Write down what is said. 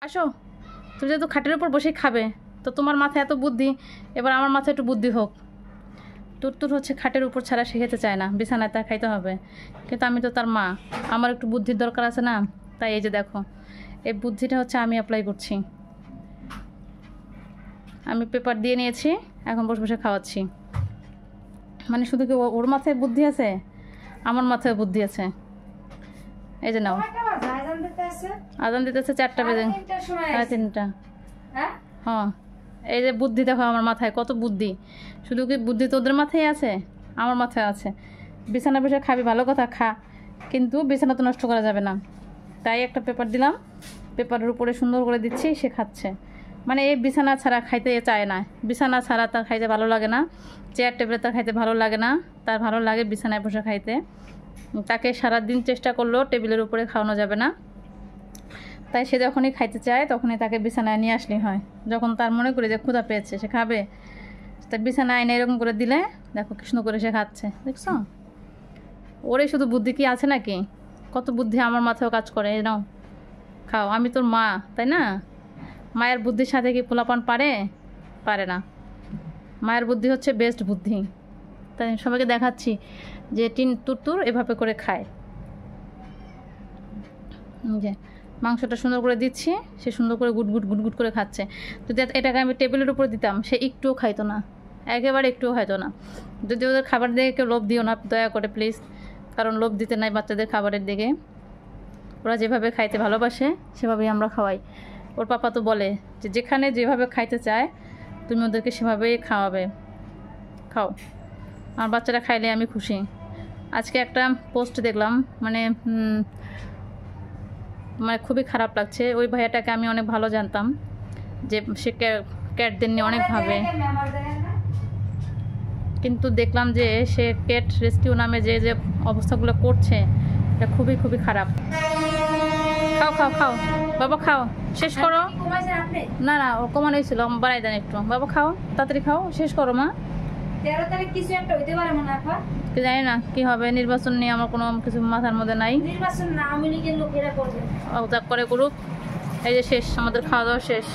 আসো, তুমি যেহেতু খাটের উপর বসেই খাবে, তো তোমার মাথায় এত বুদ্ধি, এবার আমার মাথায় একটু বুদ্ধি হোক। তুরতুর হচ্ছে খাটের উপর ছাড়া সে খেতে চায় না, বিছানায় তার খাইতে হবে। কিন্তু আমি তো তার মা, আমার একটু বুদ্ধির দরকার আছে না? তাই এই যে দেখো, এই বুদ্ধিটা হচ্ছে আমি অ্যাপ্লাই করছি। আমি পেপার দিয়ে নিয়েছি, এখন বসে বসে খাওয়াচ্ছি। মানে শুধু কি ওর মাথায় বুদ্ধি আছে, আমার মাথায় বুদ্ধি আছে। এই যে নাও, আজান দিতেছে 4টা বেজে, 3:30। হ্যাঁ, এই যে বুদ্ধি দেখো আমার মাথায় কত বুদ্ধি। শুধু কি বুদ্ধি তোদের মাথায় আছে, আমার মাথায় আছে। বিছানা বসে খাবি, ভালো কথা, খা, কিন্তু বিছানা তো নষ্ট করা যাবে না। তাই একটা পেপার দিলাম, পেপারের উপরে সুন্দর করে দিচ্ছি, সে খাচ্ছে। মানে এই বিছানা ছাড়া খাইতে চায় না, বিছানা ছাড়া তার খাইতে ভালো লাগে না, চেয়ার টেবিলে তার খাইতে ভালো লাগে না, তার ভালো লাগে বিছানায় বসে খাইতে। তাকে সারাদিন চেষ্টা করলেও টেবিলের উপরে খাওয়ানো যাবে না। তাই সে যখনই খাইতে চায় তখনই তাকে বিছানায় নিয়ে আসলেই হয়। যখন তার মনে করে যে ক্ষুধা পেয়েছে, সে খাবে, তার বিছানায় এনে এরকম করে দিলে দেখো কৃষ্ণ করে সে খাচ্ছে, দেখছো? ওরে শুধু বুদ্ধি কি আছে নাকি, কত বুদ্ধি আমার মাথায়ও কাজ করে। নাও খাও, আমি তোর মা, তাই না? মায়ের বুদ্ধির সাথে কি পোলাপান পারে না। মায়ের বুদ্ধি হচ্ছে বেস্ট বুদ্ধি। তাই সবাইকে দেখাচ্ছি যে তুরতুর এভাবে করে খায়। যে মাংসটা সুন্দর করে দিচ্ছি, সে সুন্দর করে গুটগুট গুটগুট করে খাচ্ছে। যদি এটাকে আমি টেবিলের উপর দিতাম, সে একটুও খাইতো না, একেবারে একটুও খাইতো না। যদি ওদের খাবার দিকে কেউ লোভ দিও না দয়া করে প্লিজ, কারণ লোভ দিতে নাই বাচ্চাদের খাবারের দিকে। ওরা যেভাবে খাইতে ভালোবাসে সেভাবেই আমরা খাওয়াই। ওর পাপা তো বলে যে যেখানে যেভাবে খাইতে চায় তুমি ওদেরকে সেভাবেই খাওয়াবে, খাও। আমার বাচ্চারা খাইলে আমি খুশি। আজকে একটা পোস্ট দেখলাম, মানে খুবই খারাপ লাগছে। ওই ভাইয়াটাকে আমি অনেক ভালো জানতাম, যে সে ক্যাটদের নিয়ে অনেক ভাবে, কিন্তু দেখলাম যে সে ক্যাট রেস্কিউ নামে যে যে অবস্থাগুলো করছে, এটা খুবই খুবই খারাপ। খাও খাও খাও বাবা, খাও, শেষ করো। না না, ও কমানো হয়েছিল, বাড়াই দেন একটু। বাবা খাও, তাড়াতাড়ি খাও, শেষ করো মা। 13 তারিখ কিছু একটা হইতে পারে মনে হয়, কি জানি না কি হবে, নির্বাচন নিয়ে আমার কোনো কিছু মাথার মধ্যে নাই। নির্বাচন না, আওয়ামী লীগের লোকেরা করবে, করে করুক। এই যে শেষ, আমাদের খাওয়া দাওয়া শেষ।